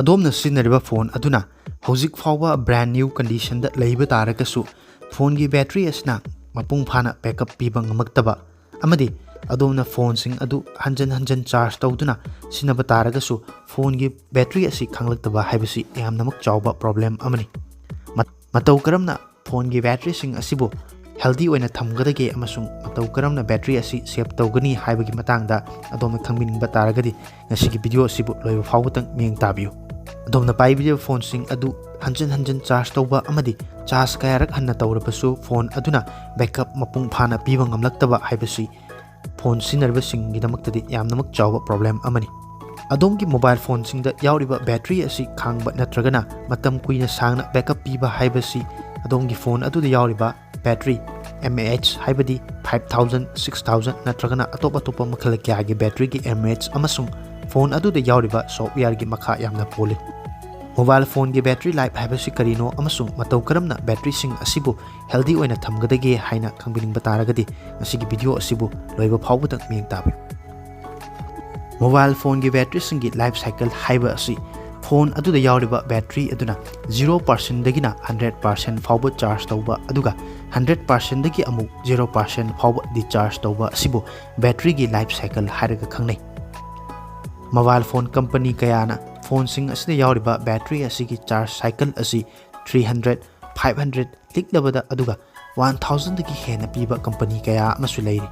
ꯑꯗꯣꯝꯅ ꯁꯤꯖꯤꯟꯅꯔꯤꯕ ꯐꯣꯟ ꯑꯗꯨꯅ ꯍꯧꯖꯤꯛ ꯐꯥꯎꯕ ꯕ꯭ꯔꯥꯟ ꯅ꯭ꯌꯨ ꯀꯟꯗꯤꯁꯟꯗ ꯂꯩꯕ ꯇꯥꯔꯒꯁꯨ ꯐꯣꯟꯒꯤ ꯕꯦꯇ꯭ꯔꯤ ꯑꯁꯤꯅ ꯃꯄꯨꯡ ꯐꯥꯅ ꯕꯦꯀअꯞ ꯄꯤꯕ ꯉꯝꯃꯛꯇꯕ ꯑꯃꯗꯤ ꯑꯗꯣꯝꯅ ꯐꯣꯟꯁꯤꯡ ꯑꯗꯨ ꯍꯟꯖꯟ ꯍꯟꯖꯟ ꯆꯥꯔꯖ ꯇꯧꯗꯨꯅ ꯁꯤꯖꯤꯟꯅꯕ ꯇꯥꯔꯒꯁꯨ ꯐꯣꯟꯒꯤ ꯕꯦꯇ꯭ꯔꯤ ꯑꯁꯤ ꯈꯪꯂꯛꯇꯕ ꯍꯥꯏꯕꯁꯤ ꯌꯥꯝꯅꯃꯛ ꯆꯥꯎꯕ ꯄ꯭ꯔꯣꯕ꯭ꯂꯦꯝ ꯑꯃꯅꯤ꯫ ꯃꯇꯧ ꯀꯔꯝꯅ ꯐꯣꯟꯒꯤ ꯕꯦꯇ꯭ꯔꯤꯁꯤꯡ ꯑꯁꯤꯕꯨ ꯍꯦꯜꯗꯤ ꯑꯣꯏꯅ ꯊꯝꯒꯗꯒꯦ ꯑꯃꯁꯨꯡ ꯃꯇꯧ ꯀꯔꯝꯅ ꯕꯦꯇ꯭ꯔꯤ ꯑꯁꯤ ꯁꯦꯚ ꯇꯧꯒꯅꯤ ꯍꯥꯏꯕꯒꯤ ꯃꯇꯥꯡꯗ ꯑꯗꯣꯝꯅ ꯈꯪꯕꯤꯅꯤꯡꯕ ꯇꯥꯔꯒꯗꯤ ꯉꯁꯤꯒꯤ ꯚꯤꯗꯤꯑꯣ ꯑꯁꯤꯕꯨ ꯂꯣꯏꯕ ꯐꯥꯎꯕꯇꯪ ꯃꯤꯠꯌꯦꯡ ꯇꯥꯕꯤꯌꯨ꯫ ꯑꯗꯣꯝꯅ ꯄꯥꯏꯕꯤꯔꯤꯕ ꯐꯣꯟꯁꯤꯡ ꯑꯗꯨ ꯍꯟꯖꯟ ꯍꯟꯖꯟ ꯆꯥꯔꯖ ꯇꯧꯕ ꯑꯃꯗꯤ ꯆꯥꯔꯖ ꯀꯌꯥꯔꯛ ꯍꯟꯅ ꯇꯧꯔꯕꯁꯨ ꯐꯣꯟ ꯑꯗꯨꯅ ꯕꯦꯀअꯞ ꯃꯄꯨꯡ ꯐꯥꯅ ꯄꯤꯕ ꯉꯝꯂꯛꯇꯕ ꯍꯥꯏꯕꯁꯤ ꯐꯣꯟ ꯁꯤꯖꯤꯟꯅꯔꯤꯕꯁꯤꯡꯒꯤꯗꯃꯛꯇꯗꯤ ꯌꯥꯝꯅꯃꯛ ꯆꯥꯎꯕ ꯄ꯭ꯔꯣꯕ꯭ꯂꯦꯝ ꯑꯃꯅꯤ꯫ ꯑꯗꯣꯝꯒꯤ ꯃꯣꯕꯥꯏꯜ ꯐꯣꯟꯁꯤꯡꯗ ꯌꯥꯎꯔꯤꯕ ꯕꯦꯇ꯭ꯔꯤ ꯑꯁꯤ ꯈꯥꯡꯕ ꯅꯠꯇ꯭ꯔꯒꯅ ꯃꯇꯝ ꯀꯨꯏꯅ ꯁꯥꯡꯅ ꯕꯦꯀअꯞ ꯄꯤꯕ ꯍꯥꯏꯕꯁꯤ ꯑꯗꯣꯝꯒꯤ ꯐꯣꯟ ꯑꯗꯨꯗ ꯌꯥꯎꯔꯤꯕ ꯕꯦꯇ꯭ꯔꯤ mAh ꯍꯥꯏꯕꯗꯤ 5000, 6000 ꯅꯠꯇ꯭ꯔꯒꯅ ꯑꯇꯣꯞꯄ ꯃꯈꯜ ꯀꯌꯥꯒꯤ ꯕꯦꯇ꯭ꯔꯤꯒꯤ mAh ꯑꯃꯁꯨꯡ ꯐꯣꯟ ꯑꯗꯨꯗ ꯌꯥꯎꯔꯤꯕ ꯁꯣꯐ്টꯋꯦꯌꯔꯒꯤ ꯃꯈꯥ ꯌꯥꯝꯅ ꯄꯣꯜꯂꯤ꯫ ꯃꯣꯕꯥꯏꯜ ꯐꯣꯟꯒꯤ ꯕꯦꯇ꯭ꯔꯤ ꯂꯥꯏꯐ ꯍꯥꯏꯕꯁꯤ ꯀꯔꯤꯅꯣ ꯑꯃꯁꯨꯡ ꯃꯇꯧ ꯀꯔꯝꯅ ꯕꯦꯇ꯭ꯔꯤꯁꯤꯡ ꯑꯁꯤꯕꯨ ꯍꯦꯜꯗꯤ ꯑꯣꯏꯅ ꯊꯝꯒꯗꯒꯦ ꯍꯥꯏꯅ ꯈꯪꯕꯤꯅꯤꯡꯕ ꯇꯥꯔꯒꯗꯤ ꯉꯁꯤꯒꯤ ꯚꯤꯗꯤꯑꯣ ꯑꯁꯤꯕꯨ ꯂꯣꯏꯕ ꯐꯥꯎꯕꯗꯪ ꯃꯤꯠꯌꯦꯡ ꯇꯥꯕꯤꯌꯨ꯫ ꯃꯣꯕꯥꯏꯜ ꯐꯣꯟꯒꯤ ꯕꯦꯇ꯭ꯔꯤꯁꯤꯡꯒꯤ ꯂꯥꯏꯐ ꯁꯥꯏꯀꯜ ꯍꯥꯏꯕ ꯑꯁꯤ ꯐꯣꯟ ꯑꯗꯨꯗ ꯌꯥꯎꯔꯤꯕ ꯕꯦꯇ꯭ꯔꯤ ꯑꯗꯨꯅ 0% ꯗꯒꯤꯅ 100% ꯐꯥꯎꯕ ꯆꯥꯔꯖ ꯇꯧꯕ ꯑꯗꯨꯒ 100% ꯗꯒꯤ ꯑꯃꯨꯛ 0% ꯐꯥꯎꯕ ꯗꯤꯆꯥꯔꯖ ꯇꯧꯕ ꯑꯁꯤꯕꯨ ꯕꯦꯇ꯭ꯔꯤꯒꯤ ꯂꯥꯏꯐ ꯁꯥꯏꯀꯜ ꯍꯥꯏꯔꯒ ꯈꯪꯅꯩ꯫ ꯃꯣꯕꯥꯏꯜ ꯐꯣꯟ ꯀꯝꯄꯅꯤ ꯀꯌꯥꯅ ꯐꯣꯟꯁꯤꯡ ꯑꯁꯤꯗ ꯌꯥꯎꯔꯤꯕ ꯕꯦꯇ꯭ꯔꯤ ꯑꯁꯤꯒꯤ ꯆꯥꯔꯖ ꯁꯥꯏꯀꯜ ꯑꯁꯤ 300, 500 ꯂꯤꯛꯂꯕꯗ ꯑꯗꯨꯒ 1000 ꯗꯒꯤ ꯍꯦꯟꯅ ꯄꯤꯕ ꯀꯝꯄꯅꯤ ꯀꯌꯥ ꯑꯃꯁꯨ ꯂꯩꯔꯤ꯫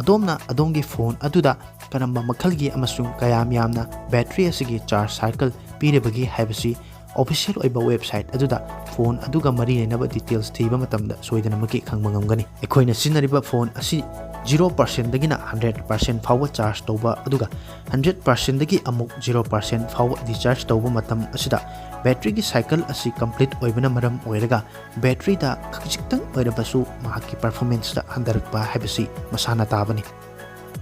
ꯑꯗꯣꯝꯅ ꯑꯗꯣꯝꯒꯤ ꯐꯣꯟ ꯑꯗꯨꯗ ꯀꯔꯝꯕ ꯃꯈꯜꯒꯤ ꯑꯃꯁꯨꯡ ꯀꯌꯥꯝ ꯌꯥꯝꯅ ꯕꯦꯇ꯭ꯔꯤ ꯑꯁꯤꯒꯤ ꯆꯥꯔꯖ ꯁꯥꯏꯀꯜ ꯄꯤꯔꯤꯕꯒꯦ ꯍꯥꯏꯕꯁꯤ ꯑꯣꯐꯤꯁꯤꯌꯦꯜ ꯑꯣꯏꯕ ꯋꯦꯕꯁꯥꯏꯠ ꯑꯗꯨꯗ ꯐꯣꯟ ꯑꯗꯨꯒ ꯃꯔꯤ ꯂꯩꯅꯕ ꯗꯤꯇꯦꯜꯁ ꯊꯤꯕ ꯃꯇꯝꯗ ꯁꯣꯏꯗꯅꯃꯛꯀꯤ ꯈꯪꯕ ꯉꯝꯒꯅꯤ꯫ ꯑꯩꯈꯣꯏꯅ ꯁꯤꯖꯤꯟꯅꯔꯤꯕ ꯐꯣꯟ ꯑꯁꯤ 0% ꯗꯒꯤꯅ 100% ꯐꯥꯎꯕ ꯆꯥꯔꯖ ꯇꯧꯕ ꯑꯗꯨꯒ 100% ꯗꯒꯤ ꯑꯃꯨꯛ 0% ꯐꯥꯎꯕ ꯗꯤꯆꯥꯔꯖ ꯇꯧꯕ ꯃꯇꯝ ꯑꯁꯤꯗ ꯕꯦꯇ꯭ꯔꯤꯒꯤ ꯁꯥꯏꯀꯜ ꯑꯁꯤ ꯀꯝꯄ꯭ꯂꯤꯠ ꯑꯣꯏꯕꯅ ꯃꯔꯝ ꯑꯣꯏꯔꯒ ꯕꯦꯇ꯭ꯔꯤꯗ ꯈꯖꯤꯛꯇꯪ ꯑꯣꯏꯔꯕꯁꯨ ꯃꯍꯥꯛꯀꯤ ꯄꯔꯐꯣꯃꯦꯟꯁꯇ ꯍꯟꯊꯔꯛꯄ ꯍꯥꯏꯕꯁꯤ ꯃꯁꯥꯅ ꯇꯥꯕꯅꯤ꯫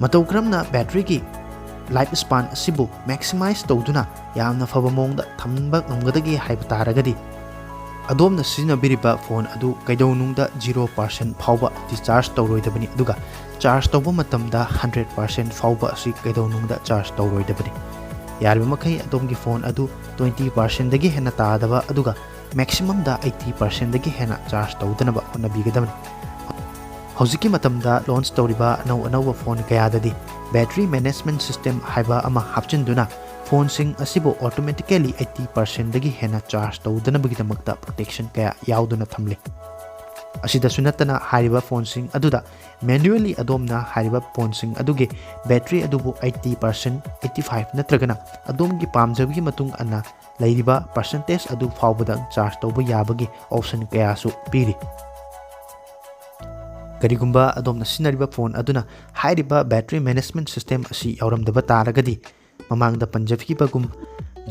ꯃꯇꯧ ꯀꯔꯝꯅ ꯕꯦꯇ꯭ꯔꯤꯒꯤ ꯂꯥꯏꯐ ꯁ꯭ꯄꯥꯟ ꯑꯁꯤꯕꯨ ꯃꯦꯛꯁꯤꯃꯥꯏꯖ ꯇꯧꯗꯨꯅ ꯌꯥꯝꯅ ꯐꯕ ꯃꯑꯣꯡꯗ ꯊꯝꯕ ꯉꯝꯒꯗꯒꯦ ꯍꯥꯏꯕ ꯇꯥꯔꯒꯗꯤ ꯑꯗꯣꯝꯅ ꯁꯤꯖꯤꯟꯅꯕꯤꯔꯤꯕ ꯐꯣꯟ ꯑꯗꯨ ꯀꯩꯗꯧꯅꯨꯡꯗ 0% ꯐꯥꯎꯕ ꯗꯤꯆꯥꯔꯖ ꯇꯧꯔꯣꯏꯗꯕꯅꯤ ꯑꯗꯨꯒ ꯆꯥꯔꯖ ꯇꯧꯕ ꯃꯇꯝꯗ 100% ꯐꯥꯎꯕ ꯑꯁꯤ ꯀꯩꯗꯧꯅꯨꯡꯗ ꯆꯥꯔꯖ ꯇꯧꯔꯣꯏꯗꯕꯅꯤ꯫ ꯌꯥꯔꯤꯕꯃꯈꯩ ꯑꯗꯣꯝꯒꯤ ꯐꯣꯟ ꯑꯗꯨ 20% ꯗꯒꯤ ꯍꯦꯟꯅ ꯇꯥꯗꯕ ꯑꯗꯨꯒ ꯃꯦꯛꯁꯤꯃꯝꯗ 80% ꯗꯒꯤ ꯍꯦꯟꯅ ꯆꯥꯔꯖ ꯇꯧꯗꯅꯕ ꯍꯣꯠꯅꯕꯤꯒꯗꯕꯅꯤ꯫ ꯍꯧꯖꯤꯛꯀꯤ ꯃꯇꯝꯗ ꯂꯣꯟꯆ ꯇꯧꯔꯤꯕ ꯑꯅꯧꯕ ꯐꯣꯟ ꯀꯌꯥꯗꯗꯤ ꯕꯦꯇ꯭ꯔꯤ ꯃꯦꯅꯦꯖꯃꯦꯟꯠ ꯁꯤꯁꯇꯦꯝ ꯍꯥꯏꯕ ꯑꯃ ꯍꯥꯞꯆꯤꯟꯗꯨꯅ ꯐꯣꯟꯁꯤꯡ ꯑꯁꯤꯕꯨ ꯑꯣꯇꯣꯃꯦꯇꯤꯀꯦꯂꯤ 80% ꯗꯒꯤ ꯍꯦꯟꯅ ꯆꯥꯔꯖ ꯇꯧꯗꯅꯕꯒꯤꯗꯃꯛꯇ ꯄ꯭ꯔꯣꯇꯦꯛꯁꯟ ꯀꯌꯥ ꯌꯥꯎꯗꯨꯅ ꯊꯝꯂꯤ꯫ ꯑꯁꯤꯗꯁꯨ ꯅꯠꯇꯅ ꯍꯥꯏꯔꯤꯕ ꯐꯣꯟꯁꯤꯡ ꯑꯗꯨꯗ ꯃꯦꯅꯨꯑꯦꯂꯤ ꯑꯗꯣꯝꯅ ꯍꯥꯏꯔꯤꯕ ꯐꯣꯟꯁꯤꯡ ꯑꯗꯨꯒꯤ ꯕꯦꯇ꯭ꯔꯤ ꯑꯗꯨꯕꯨ 80%, 85 ꯅꯠꯇ꯭ꯔꯒꯅ ꯑꯗꯣꯝꯒꯤ ꯄꯥꯝꯖꯕꯒꯤ ꯃꯇꯨꯡ ꯏꯟꯅ ꯂꯩꯔꯤꯕ ꯄꯔꯁꯦꯟꯇꯦꯖ ꯑꯗꯨ ꯐꯥꯎꯕꯗ ꯆꯥꯔꯖ ꯇꯧꯕ ꯌꯥꯕꯒꯤ ꯑꯣꯞꯁꯟ ꯀꯌꯥꯁꯨ ꯄꯤꯔꯤ꯫ ꯀꯔꯤꯒꯨꯝꯕ ꯑꯗꯣꯝꯅ ꯁꯤꯖꯤꯟꯅꯔꯤꯕ ꯐꯣꯟ ꯑꯗꯨꯅ ꯍꯥꯏꯔꯤꯕ ꯕꯦꯇ꯭ꯔꯤ ꯃꯦꯅꯦꯖꯃꯦꯟꯠ ꯁꯤꯁꯇꯦꯝ ꯑꯁꯤ ꯌꯥꯎꯔꯝꯗꯕ ꯇꯥꯔꯒꯗꯤ ꯃꯃꯥꯡꯗ ꯄꯟꯖꯈꯤꯕꯒꯨꯝ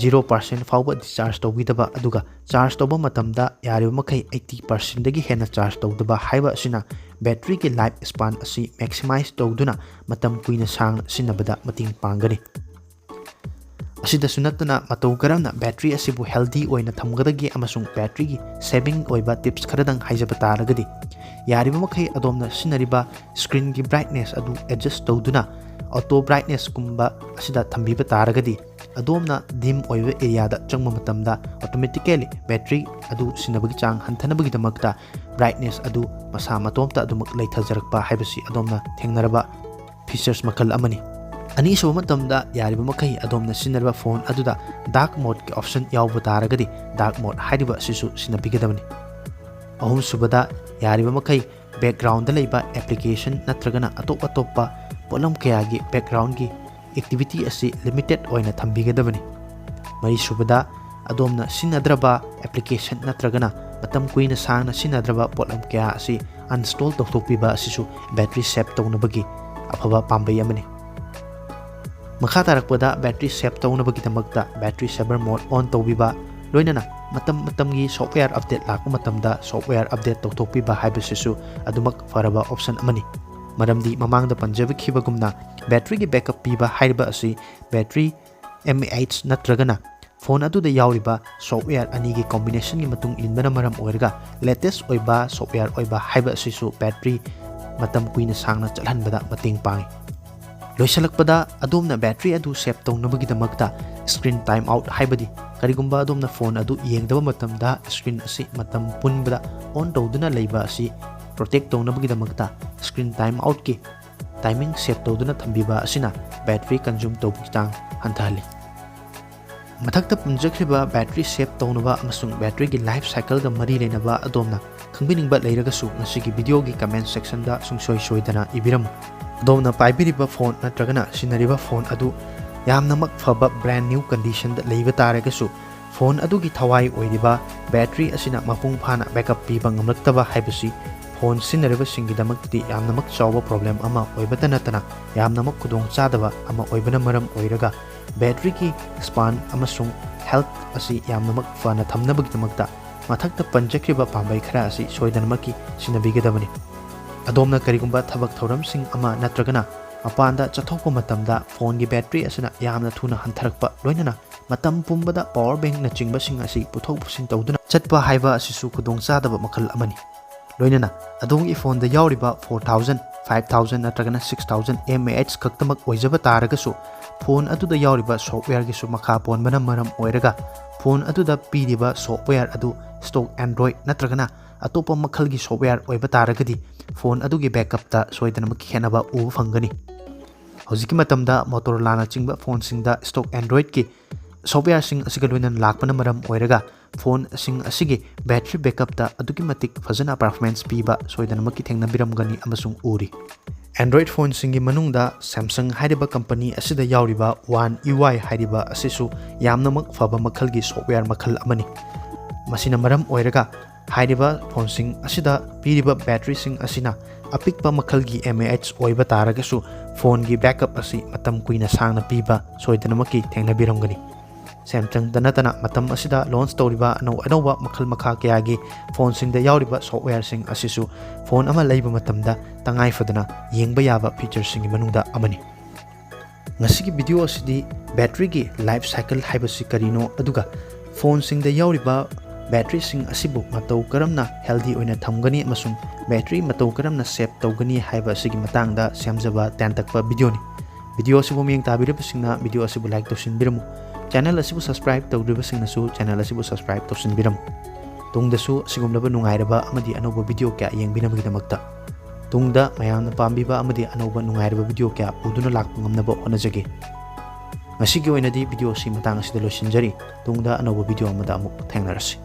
0% ꯐꯥꯎꯕ ꯗꯤꯆꯥꯔꯖ ꯇꯧꯕꯤꯗꯕ ꯑꯗꯨꯒ ꯆꯥꯔꯖ ꯇꯧꯕ ꯃꯇꯝꯗ ꯌꯥꯔꯤꯕꯃꯈꯩ 80% ꯗꯒꯤ ꯍꯦꯟꯅ ꯆꯥꯔꯖ ꯇꯧꯗꯕ ꯍꯥꯏꯕ ꯑꯁꯤꯅ ꯕꯦꯇ꯭ꯔꯤꯒꯤ ꯂꯥꯏꯐ ꯁ꯭ꯄꯥꯟ ꯑꯁꯤ ꯃꯦꯛꯁꯤꯃꯥꯏꯖ ꯇꯧꯗꯨꯅ ꯃꯇꯝ ꯀꯨꯏꯅ ꯁꯥꯡꯅ ꯁꯤꯖꯤꯟꯅꯕꯗ ꯃꯇꯦꯡ ꯄꯥꯡꯒꯅꯤ꯫ ꯑꯁꯤꯗꯁꯨ ꯅꯠꯇꯅ ꯃꯇꯧ ꯀꯔꯝꯅ ꯕꯦꯇ꯭ꯔꯤ ꯑꯁꯤꯕꯨ ꯍꯦꯜꯗꯤ ꯑꯣꯏꯅ ꯊꯝꯒꯗꯒꯦ ꯑꯃꯁꯨꯡ ꯕꯦꯇ꯭ꯔꯤꯒꯤ ꯁꯦꯚꯤꯡ ꯑꯣꯏꯕ ꯇꯤꯞꯁ ꯈꯔꯗꯪ ꯍꯥꯏꯖꯕ ꯇꯥꯔꯒꯗꯤ ꯌꯥꯔꯤꯕꯃꯈꯩ ꯑꯗꯣꯝꯅ ꯁꯤꯖꯤꯟꯅꯔꯤꯕ ꯁ꯭ꯀ꯭ꯔꯤꯟꯒꯤ ꯕ꯭ꯔꯥꯏꯠꯅꯦꯁ ꯑꯗꯨ ꯑꯦꯗꯖꯁꯠ ꯇꯧꯗꯨꯅ ꯑꯣꯇꯣ ꯕ꯭ꯔꯥꯏꯠꯅꯦꯁꯀꯨꯝꯕ ꯑꯁꯤꯗ ꯊꯝꯕꯤꯕ ꯇꯥꯔꯒꯗꯤ ꯑꯗꯣꯝꯅ ꯗꯤꯝ ꯑꯣꯏꯕ ꯑꯦꯔꯤꯌꯥꯗ ꯆꯪꯕ ꯃꯇꯝꯗ ꯑꯣꯇꯣꯃꯦꯇꯤꯀꯦꯂꯤ ꯕꯦꯇ꯭ꯔꯤ ꯑꯗꯨ ꯁꯤꯖꯤꯟꯅꯕꯒꯤ ꯆꯥꯡ ꯍꯟꯊꯅꯕꯒꯤꯗꯃꯛꯇ ꯕ꯭ꯔꯥꯏꯠꯅꯦꯁ ꯑꯗꯨ ꯃꯁꯥ ꯃꯇꯣꯝꯇ ꯑꯗꯨꯃꯛ ꯂꯩꯊꯖꯔꯛꯄ ꯍꯥꯏꯕꯁꯤ ꯑꯗꯣꯝꯅ ꯊꯦꯡꯅꯔꯕ ꯐꯤꯆꯔꯁ ꯃꯈꯜ ꯑꯃꯅꯤ꯫ ꯑꯅꯤꯁꯨꯕ ꯃꯇꯝꯗ ꯌꯥꯔꯤꯕꯃꯈꯩ ꯑꯗꯣꯝꯅ ꯁꯤꯖꯤꯟꯅꯔꯤꯕ ꯐꯣꯟ ꯑꯗꯨꯗ ꯗꯥꯔꯛ ꯃꯣꯗꯀꯤ ꯑꯣꯞꯁꯟ ꯌꯥꯎꯕ ꯇꯥꯔꯒꯗꯤ ꯗꯥꯔꯛ ꯃꯣꯗ ꯍꯥꯏꯔꯤꯕ ꯑꯁꯤꯁꯨ ꯁꯤꯖꯤꯟꯅꯕꯤꯒꯗꯕꯅꯤ꯫ ꯑꯍꯨꯝꯁꯨꯕꯗ ꯌꯥꯔꯤꯕꯃꯈꯩ ꯕꯦꯛꯒ꯭ꯔꯥꯎꯟꯗ ꯂꯩꯕ ꯑꯦꯄ꯭ꯂꯤꯀꯦꯁꯟ ꯅꯠꯇ꯭ꯔꯒꯅ ꯑꯇꯣꯞꯄ ꯄꯣꯠꯂꯝ ꯀꯌꯥꯒꯤ ꯕꯦꯛꯒ꯭ꯔꯥꯎꯟꯒꯤ ꯑꯦꯛꯇꯤꯚꯤꯇꯤ ꯑꯁꯤ ꯂꯤꯃꯤꯇꯦꯗ ꯑꯣꯏꯅ ꯊꯝꯕꯤꯒꯗꯕꯅꯤ꯫ ꯃꯔꯤꯁꯨꯕꯗ ꯑꯗꯣꯝꯅ ꯁꯤꯖꯤꯟꯅꯗ꯭ꯔꯕ ꯑꯦꯄ꯭ꯂꯤꯀꯦꯁꯟ ꯅꯠꯇ꯭ꯔꯒꯅ ꯃꯇꯝ ꯀꯨꯏꯅ ꯁꯥꯡꯅ ꯁꯤꯖꯤꯟꯅꯗ꯭ꯔꯕ ꯄꯣꯠꯂꯝ ꯀꯌꯥ ꯑꯁꯤ ꯑꯟꯏꯟꯁꯇꯣꯜ ꯇꯧꯊꯣꯛꯄꯤꯕ ꯑꯁꯤꯁꯨ ꯕꯦꯇ꯭ꯔꯤ ꯁꯦꯚ ꯇꯧꯅꯕꯒꯤ ꯑꯐꯕ ꯄꯥꯝꯕꯩ ꯑꯃꯅꯤ꯫ ꯃꯈꯥ ꯇꯥꯔꯛꯄꯗ ꯕꯦꯇ꯭ꯔꯤ ꯁꯦꯚ ꯇꯧꯅꯕꯒꯤꯗꯃꯛꯇ ꯕꯦꯇ꯭ꯔꯤ ꯁꯦꯚꯔ ꯃꯣꯗ ꯑꯣꯟ ꯇꯧꯕꯤꯕ ꯂꯣꯏꯅꯅ ꯃꯇꯝꯒꯤ ꯁꯣꯐ്টꯋꯦꯌꯔ ꯑꯞꯗꯦꯠ ꯂꯥꯛꯄ ꯃꯇꯝꯗ ꯁꯣꯐ്টꯋꯦꯌꯔ ꯑꯞꯗꯦꯠ ꯇꯧꯊꯣꯛꯄꯤꯕ ꯍꯥꯏꯕꯁꯤꯁꯨ ꯑꯗꯨꯃꯛ ꯐꯔꯕ ꯑꯣꯞꯁꯟ ꯑꯃꯅꯤ꯫ ꯃꯔꯝꯗꯤ ꯃꯃꯥꯡꯗ ꯄꯟꯖꯈꯤꯕꯒꯨꯝꯅ ꯕꯦꯇ꯭ꯔꯤꯒꯤ ꯕꯦꯀअꯞ ꯄꯤꯕ ꯍꯥꯏꯔꯤꯕ ꯑꯁꯤ ꯕꯦꯇ꯭ꯔꯤ mAh ꯅꯠꯇ꯭ꯔꯒꯅ ꯐꯣꯟ ꯑꯗꯨꯗ ꯌꯥꯎꯔꯤꯕ ꯁꯣꯐ്টꯋꯦꯌꯔ ꯑꯅꯤꯒꯤ ꯀꯣꯝꯕꯤꯅꯦꯁꯟꯒꯤ ꯃꯇꯨꯡ ꯏꯟꯕꯅ ꯃꯔꯝ ꯑꯣꯏꯔꯒ ꯂꯦꯇꯦꯁ ꯑꯣꯏꯕ ꯁꯣꯐ്টꯋꯦꯌꯔ ꯑꯣꯏꯕ ꯍꯥꯏꯕ ꯑꯁꯤꯁꯨ ꯕꯦꯇ꯭ꯔꯤ ꯃꯇꯝ ꯀꯨꯏꯅ ꯁꯥꯡꯅ ꯆꯠꯍꯟꯕꯗ ꯃꯇꯦꯡ ꯄꯥꯡꯏ꯫ ꯂꯣꯏꯁꯤꯜꯂꯛꯄꯗ ꯑꯗꯣꯝꯅ ꯕꯦꯇ꯭ꯔꯤ ꯑꯗꯨ ꯁꯦꯚ ꯇꯧꯅꯕꯒꯤꯗꯃꯛꯇ ꯁ꯭ꯀ꯭ꯔꯤꯟ ꯇꯥꯏꯝ ꯑꯥꯎꯠ ꯍꯥꯏꯕꯗꯤ ꯀꯔꯤꯒꯨꯝꯕ ꯑꯗꯣꯝꯅ ꯐꯣꯟ ꯑꯗꯨ ꯌꯦꯡꯗꯕ ꯃꯇꯝꯗ ꯁ꯭ꯀ꯭ꯔꯤꯟ ꯑꯁꯤ ꯃꯇꯝ ꯄꯨꯟꯕꯗ ꯑꯣꯟ ꯇꯧꯗꯨꯅ ꯂꯩꯕ ꯑꯁꯤ ꯄ꯭ꯔꯣꯇꯦꯛ ꯇꯧꯅꯕꯒꯤꯗꯃꯛꯇ ꯁ꯭ꯀ꯭ꯔꯤꯟ ꯇꯥꯏꯝ ꯑꯥꯎꯠꯀꯤ ꯇꯥꯏꯃꯤꯡ ꯁꯦꯠ ꯇꯧꯗꯨꯅ ꯊꯝꯕꯤꯕ ꯑꯁꯤꯅ ꯕꯦꯇ꯭ꯔꯤ ꯀꯟꯖꯨꯝ ꯇꯧꯕꯒꯤ ꯆꯥꯡ ꯍꯟꯊꯍꯜꯂꯤ꯫ ꯃꯊꯛꯇ ꯄꯟꯖꯈ꯭ꯔꯤꯕ ꯕꯦꯇ꯭ꯔꯤ ꯁꯦꯚ ꯇꯧꯅꯕ ꯑꯃꯁꯨꯡ ꯕꯦꯇ꯭ꯔꯤꯒꯤ ꯂꯥꯏꯐ ꯁꯥꯏꯀꯜꯒ ꯃꯔꯤ ꯂꯩꯅꯕ ꯑꯗꯣꯝꯅ ꯈꯪꯕꯤꯅꯤꯡꯕ ꯂꯩꯔꯒꯁꯨ ꯉꯁꯤꯒꯤ ꯚꯤꯗꯤꯑꯣꯒꯤ ꯀꯃꯦꯟꯠ ꯁꯦꯛꯁꯟꯗ ꯁꯨꯡꯁꯣꯏ ꯁꯣꯏꯗꯅ ꯏꯕꯤꯔꯝꯃꯨ꯫ ꯑꯗꯣꯝꯅ ꯄꯥꯏꯕꯤꯔꯤꯕ ꯐꯣꯟ ꯅꯠꯇ꯭ꯔꯒꯅ ꯁꯤꯖꯤꯟꯅꯔꯤꯕ ꯐꯣꯟ ꯑꯗꯨ ꯌꯥꯝꯅꯃꯛ ꯐꯕ ꯕ꯭ꯔꯥꯟ ꯅ꯭ꯌꯨ ꯀꯟꯗꯤꯁꯟꯗ ꯂꯩꯕ ꯇꯥꯔꯒꯁꯨ ꯐꯣꯟ ꯑꯗꯨꯒꯤ ꯊꯋꯥꯏ ꯑꯣꯏꯔꯤꯕ ꯕꯦꯇ꯭ꯔꯤ ꯑꯁꯤꯅ ꯃꯄꯨꯡ ꯐꯥꯅ ꯕꯦꯀꯑꯞ ꯄꯤꯕ ꯉꯝꯂꯛꯇꯕ ꯍꯥꯏꯕꯁꯤ ꯐꯣꯟ ꯁꯤꯖꯤꯟꯅꯔꯤꯕꯁꯤꯡꯒꯤꯗꯃꯛꯇꯗꯤ ꯌꯥꯝꯅꯃꯛ ꯆꯥꯎꯕ ꯄ꯭ꯔꯣꯕ꯭ꯂꯦꯝ ꯑꯃ ꯑꯣꯏꯕꯇ ꯅꯠꯇꯅ ꯌꯥꯝꯅꯃꯛ ꯈꯨꯗꯣꯡꯆꯥꯗꯕ ꯑꯃ ꯑꯣꯏꯕꯅ ꯃꯔꯝ ꯑꯣꯏꯔꯒ ꯕꯦꯇ꯭ꯔꯤꯒꯤ ꯁ꯭ꯄꯥꯟ ꯑꯃꯁꯨꯡ ꯍꯦꯜꯊ ꯑꯁꯤ ꯌꯥꯝꯅꯃꯛ ꯐꯅ ꯊꯝꯅꯕꯒꯤꯗꯃꯛꯇ ꯃꯊꯛꯇ ꯄꯟꯖꯈ꯭ꯔꯤꯕ ꯄꯥꯝꯕꯩ ꯈꯔ ꯑꯁꯤ ꯁꯣꯏꯗꯅꯃꯛꯀꯤ ꯁꯤꯖꯤꯟꯅꯕꯤꯒꯗꯕꯅꯤ꯫ ꯑꯗꯣꯝꯅ ꯀꯔꯤꯒꯨꯝꯕ ꯊꯕꯛ ꯊꯧꯔꯝꯁꯤꯡ ꯑꯃ ꯅꯠꯇ꯭ꯔꯒꯅ ꯃꯄꯥꯟꯗ ꯆꯠꯊꯣꯛꯄ ꯃꯇꯝꯗ ꯐꯣꯟꯒꯤ ꯕꯦꯇ꯭ꯔꯤ ꯑꯁꯤꯅ ꯌꯥꯝꯅ ꯊꯨꯅ ꯍꯟꯊꯔꯛꯄ ꯂꯣꯏꯅꯅ ꯃꯇꯝ ꯄꯨꯝꯕꯗ ꯄꯥꯋꯔ ꯕꯦꯡꯛꯅꯆꯤꯡꯕꯁꯤꯡ ꯑꯁꯤ ꯄꯨꯊꯣꯛ ꯄꯨꯁꯤꯟ ꯇꯧꯗꯨꯅ ꯆꯠꯄ ꯍꯥꯏꯕ ꯑꯁꯤꯁꯨ ꯈꯨꯗꯣꯡꯆꯥꯗꯕ ꯃꯈꯜ ꯑꯃꯅꯤ꯫ ꯂꯣꯏꯅꯅ ꯑꯗꯣꯝꯒꯤ ꯐꯣꯟꯗ ꯌꯥꯎꯔꯤꯕ 4000, 5000 ꯅꯠꯇ꯭ꯔꯒꯅ 6000 mAh ꯈꯛꯇꯃꯛ ꯑꯣꯏꯖꯕ ꯇꯥꯔꯒꯁꯨ ꯐꯣꯟ ꯑꯗꯨꯗ ꯌꯥꯎꯔꯤꯕ ꯁꯣꯐꯋꯦꯌꯔꯒꯤꯁꯨ ꯃꯈꯥ ꯄꯣꯟꯕꯅ ꯃꯔꯝ ꯑꯣꯏꯔꯒ ꯐꯣꯟ ꯑꯗꯨꯗ ꯄꯤꯔꯤꯕ ꯁꯣꯐꯋꯦꯌꯔ ꯑꯗꯨ ꯁ꯭ꯇꯣꯛ ꯑꯦꯟꯗ꯭ꯔꯣꯏꯗ ꯅꯠꯇ꯭ꯔꯒꯅ ꯑꯇꯣꯞꯄ ꯃꯈꯜꯒꯤ ꯁꯣꯐꯋꯦꯌꯔ ꯑꯣꯏꯕ ꯇꯥꯔꯒꯗꯤ ꯐꯣꯟ ꯑꯗꯨꯒꯤ ꯕꯦꯀꯑꯞꯇ ꯁꯣꯏꯗꯅꯃꯛ ꯈꯦꯠꯅꯕ ꯎꯕ ꯐꯪꯒꯅꯤ꯫ ꯍꯧꯖꯤꯛꯀꯤ ꯃꯇꯝꯗ ꯃꯣꯇꯣꯔꯣꯂꯥꯅꯆꯤꯡꯕ ꯐꯣꯟꯁꯤꯡꯗ ꯁ꯭ꯇꯣꯛ ꯑꯦꯟꯗ꯭ꯔꯣꯏꯗꯀꯤ ꯁꯣꯐꯋꯦꯌꯔꯁꯤꯡ ꯑꯁꯤꯒ ꯂꯣꯏꯅꯅ ꯂꯥꯛꯄꯅ ꯃꯔꯝ ꯑꯣꯏꯔꯒ ꯐꯣꯟꯁꯤꯡ ꯑꯁꯤꯒꯤ ꯕꯦꯇ꯭ꯔꯤ ꯕꯦꯀꯑꯞꯇ ꯑꯗꯨꯛꯀꯤ ꯃꯇꯤꯛ ꯐꯖꯅ ꯄꯔꯐꯣꯔꯃꯦꯟꯁ ꯄꯤꯕ ꯁꯣꯏꯗꯅꯃꯛꯀꯤ ꯊꯦꯡꯅꯕꯤꯔꯝꯒꯅꯤ ꯑꯃꯁꯨꯡ ꯎꯔꯤ꯫ ꯑꯦꯟꯗ꯭ꯔꯣꯏꯗ ꯐꯣꯟꯁꯤꯡꯒꯤ ꯃꯅꯨꯡꯗ ꯁꯦꯝꯁꯪ ꯍꯥꯏꯔꯤꯕ ꯀꯝꯄꯅꯤ ꯑꯁꯤꯗ ꯌꯥꯎꯔꯤꯕ One UI ꯍꯥꯏꯔꯤꯕ ꯑꯁꯤꯁꯨ ꯌꯥꯝꯅꯃꯛ ꯐꯕ ꯃꯈꯜꯒꯤ ꯁꯣꯐꯋꯦꯌꯔ ꯃꯈꯜ ꯑꯃꯅꯤ꯫ ꯃꯁꯤꯅ ꯃꯔꯝ ꯑꯣꯏꯔꯒ ꯍꯥꯏꯔꯤꯕ ꯐꯣꯟꯁꯤꯡ ꯑꯁꯤꯗ ꯄꯤꯔꯤꯕ ꯕꯦꯇ꯭ꯔꯤꯁꯤꯡ ꯑꯁꯤꯅ ꯑꯄꯤꯛꯄ ꯃꯈꯜꯒꯤ mAh ꯑꯣꯏꯕ ꯇꯥꯔꯒꯁꯨ ꯐꯣꯟꯒꯤ ꯕꯦꯀꯑꯞ ꯑꯁꯤ ꯃꯇꯝ ꯀꯨꯏꯅ ꯁꯥꯡꯅ ꯄꯤꯕ ꯁꯣꯏꯗꯅꯃꯛꯀꯤ ꯊꯦꯡꯅꯕꯤꯔꯝꯒꯅꯤ꯫ ꯁꯦꯝꯁꯪꯗ ꯅꯠꯇꯅ ꯃꯇꯝ ꯑꯁꯤꯗ ꯂꯣꯟꯆ ꯇꯧꯔꯤꯕ ꯑꯅꯧ ꯑꯅꯧꯕ ꯃꯈꯜ ꯃꯈꯥ ꯀꯌꯥꯒꯤ ꯐꯣꯟꯁꯤꯡꯗ ꯌꯥꯎꯔꯤꯕ ꯁꯣꯐꯋꯦꯌꯔꯁꯤꯡ ꯑꯁꯤꯁꯨ ꯐꯣꯟ ꯑꯃ ꯂꯩꯕ ꯃꯇꯝꯗ ꯇꯉꯥꯏꯐꯗꯅ ꯌꯦꯡꯕ ꯌꯥꯕ ꯐꯤꯆꯔꯁꯤꯡꯒꯤ ꯃꯅꯨꯡꯗ ꯑꯃꯅꯤ꯫ ꯉꯁꯤꯒꯤ ꯚꯤꯗꯤꯑꯣ ꯑꯁꯤꯗꯤ ꯕꯦꯇ꯭ꯔꯤꯒꯤ ꯂꯥꯏꯐ ꯁꯥꯏꯀꯜ ꯍꯥꯏꯕꯁꯤ ꯀꯔꯤꯅꯣ ꯑꯗꯨꯒ ꯐꯣꯟꯁꯤꯡꯗ ꯌꯥꯎꯔꯤꯕ ꯕꯦꯇ꯭ꯔꯤꯁꯤꯡ ꯑꯁꯤꯕꯨ ꯃꯇꯧ ꯀꯔꯝꯅ ꯍꯦꯜꯗꯤ ꯑꯣꯏꯅ ꯊꯝꯒꯅꯤ ꯑꯃꯁꯨꯡ ꯕꯦꯇ꯭ꯔꯤ ꯃꯇꯧ ꯀꯔꯝꯅ ꯁꯦꯚ ꯇꯧꯒꯅꯤ ꯍꯥꯏꯕ ꯑꯁꯤꯒꯤ ꯃꯇꯥꯡꯗ ꯁꯦꯝꯖꯕ ꯇꯦꯟꯇꯛꯄ ꯚꯤꯗꯤꯑꯣꯅꯤ꯫ ꯚꯤꯗꯤꯑꯣ ꯑꯁꯤꯕꯨ ꯃꯤꯠꯌꯦꯡ ꯇꯥꯕꯤꯔꯤꯕꯁꯤꯡꯅ ꯚꯤꯗꯤꯑꯣ ꯑꯁꯤꯕꯨ ꯂꯥꯏꯛ ꯇꯧꯁꯤꯟꯕꯤꯔꯝꯃꯨ꯫ ꯆꯦꯅꯦꯜ ꯑꯁꯤꯕꯨ ꯁꯕꯁꯀ꯭ꯔꯥꯏꯕ ꯇꯧꯗ꯭ꯔꯤꯕꯁꯤꯡꯅꯁꯨ ꯆꯦꯅꯦꯜ ꯑꯁꯤꯕꯨ ꯁꯕꯁꯀ꯭ꯔꯥꯏꯕ ꯇꯧꯁꯤꯟꯕꯤꯔꯝꯃꯨ꯫ ꯇꯨꯡꯗꯁꯨ ꯑꯁꯤꯒꯨꯝꯂꯕ ꯅꯨꯡꯉꯥꯏꯔꯕ ꯑꯃꯗꯤ ꯑꯅꯧꯕ ꯚꯤꯗꯤꯑꯣ ꯀꯌꯥ ꯌꯦꯡꯕꯤꯅꯕꯒꯤꯗꯃꯛꯇ ꯇꯨꯡꯗ ꯃꯌꯥꯝꯅ ꯄꯥꯝꯕꯤꯕ ꯑꯃꯗꯤ ꯑꯅꯧꯕ ꯅꯨꯡꯉꯥꯏꯔꯕ ꯚꯤꯗꯤꯑꯣ ꯀꯌꯥ ꯄꯨꯗꯨꯅ ꯂꯥꯛꯄ ꯉꯝꯅꯕ ꯍꯣꯠꯅꯖꯒꯦ꯫ ꯉꯁꯤꯒꯤ ꯑꯣꯏꯅꯗꯤ ꯚꯤꯗꯤꯑꯣ ꯑꯁꯤ ꯃꯇꯥꯡ ꯑꯁꯤꯗ ꯂꯣꯏꯁꯤꯟꯖꯔꯤ꯫ ꯇꯨꯡꯗ ꯑꯅꯧꯕ ꯚꯤꯗꯤꯑꯣ ꯑꯃꯗ ꯑꯃꯨꯛ ꯊꯦꯡꯅꯔꯁꯤ꯫